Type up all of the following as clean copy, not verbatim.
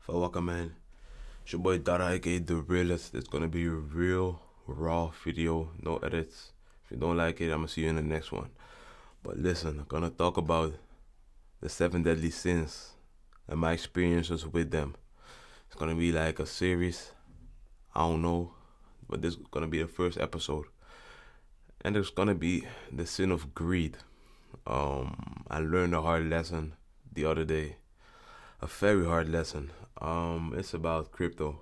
So welcome man. It's your boy Dada aka DaRealest. It's gonna be a real raw video, no edits. If you don't like it, I'm gonna see you in the next one. But listen, I'm gonna talk about the 7 deadly sins and my experiences with them. It's gonna be like a series. I don't know, but this is gonna be the first episode. And it's gonna be the sin of greed. I learned a hard lesson the other day. A very hard lesson. It's about crypto.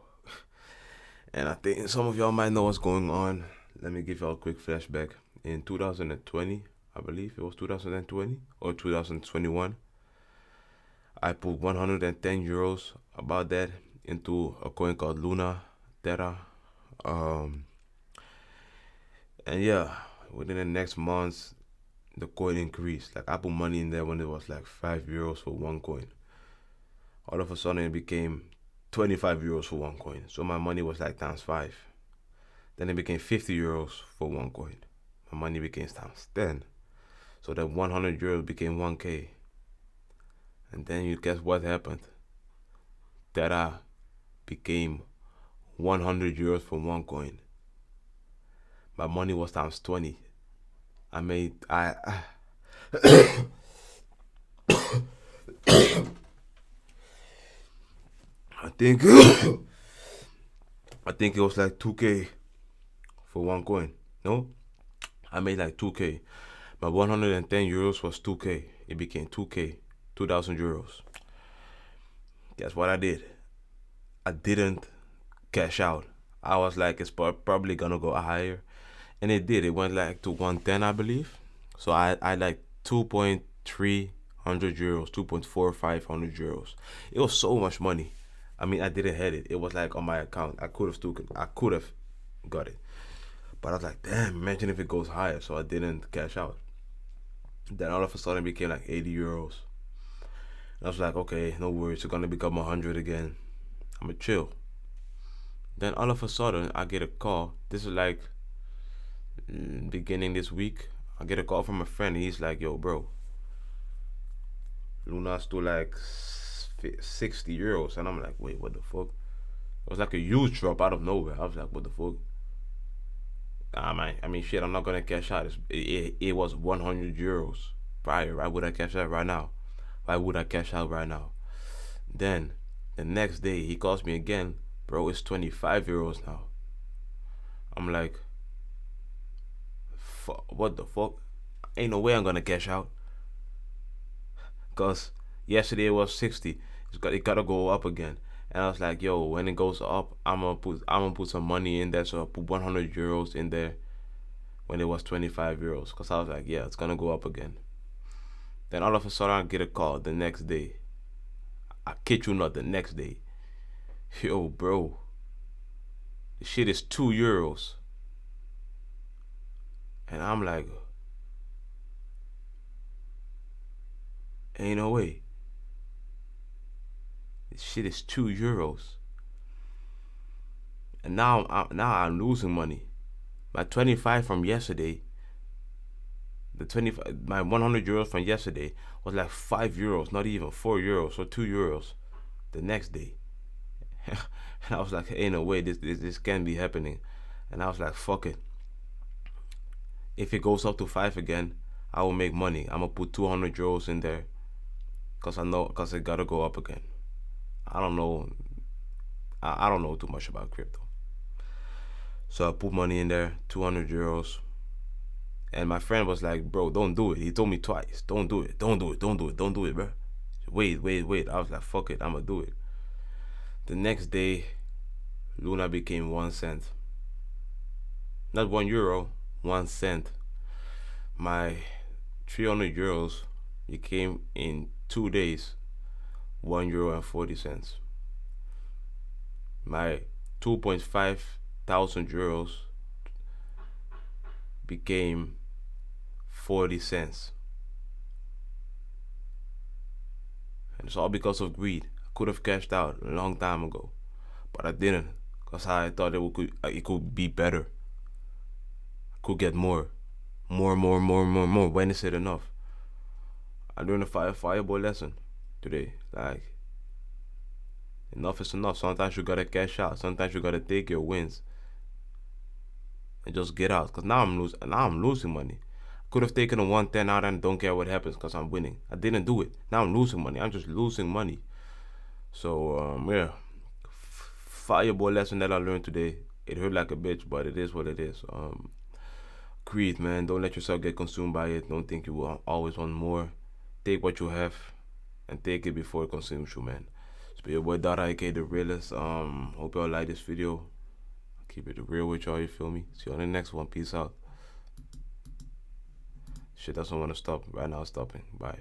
And I think some of y'all might know what's going on. Let me give y'all a quick flashback. In 2020, I believe it was 2020 or 2021, I put 110 euros about that into a coin called Luna Terra. Um, and yeah, within the next months, the coin increased. Like I put money in there when it was like 5 euros for one coin. All of a sudden, it became 25 euros for one coin. So my money was like times five. Then it became 50 euros for one coin. My money became times 10. So that 100 euros became 1k. And then you guess what happened? Terra became 100 euros for one coin. My money was times 20. I made, I think, I think it was like 2k for one coin. No? I made like 2k. My 110 euros was 2k. It became 2k, 2000 euros. Guess what I did? I didn't cash out. I was like, it's probably gonna go higher. And it did. It went like to 110, I believe. So I like 2.300 euros, 2.4500 euros. It was so much money. I mean, I didn't have it. It was like on my account. I could have got it. But I was like, damn, imagine if it goes higher. So I didn't cash out. Then all of a sudden it became like 80 euros. And I was like, okay, no worries. It's gonna become 100 again. I'm gonna chill. Then all of a sudden I get a call. This is like beginning this week. I get a call from a friend. And he's like, yo, bro, Luna's to like 60 euros. And I'm like, wait, what the fuck? It was like a huge drop out of nowhere. I was like, what the fuck? I mean, shit, I'm not gonna cash out. It was 100 euros prior. Why would I cash out right now? Why would I cash out right now? Then the next day he calls me again, bro. It's 25 euros now. I'm like, what the fuck? Ain't no way I'm gonna cash out. Cause yesterday it was 60. It gotta go up again. And I was like, yo, when it goes up, I'm gonna put some money in there. So I put 100 euros in there when it was 25 euros. Cause I was like, yeah, it's gonna go up again. Then all of a sudden I get a call the next day. I kid you not, the next day. Yo, bro, the shit is 2 euros. And I'm like, ain't no way. This shit is 2 euros. And now I'm losing money. My 25 from yesterday, my 100 euros from yesterday was like 5 euros, not even 4 euros or 2 euros the next day. And I was like, ain't no way this can't be happening. And I was like, fuck it. If it goes up to 5 again, I will make money. I'm gonna put 200 euros in there because it gotta go up again. I don't know. I don't know too much about crypto. So I put money in there, 200 euros. And my friend was like, bro, don't do it. He told me twice, don't do it, don't do it, don't do it, don't do it, bro. Wait. I was like, fuck it, I'm gonna do it. The next day, Luna became 1 cent. Not 1 euro, 1 cent. My 300 euros became in 2 days €1 and 40 cents. My 2.5 thousand euros became 40 cents. And it's all because of greed. I could have cashed out a long time ago, but I didn't because I thought it could be better. I could get more. More. When is it enough? I learned a fireball lesson today. Like, Enough is enough. Sometimes you gotta cash out. Sometimes you gotta take your wins and just get out. Cause now I'm losing. Now I'm losing money. Could have taken a 110 out and don't care what happens because I'm winning. I didn't do it. Now I'm losing money. I'm just losing money. So yeah, fireball lesson that I learned today. It hurt like a bitch, but it is what it is. Greed, man. Don't let yourself get consumed by it. Don't think you will always want more. Take what you have and take it before it consumes you, man. It's been your boy Dada, aka DaRealest. Hope y'all like this video. Keep it real with y'all, you feel me? See you on the next one. Peace out. Shit doesn't want to stop. Right now it's stopping. Bye.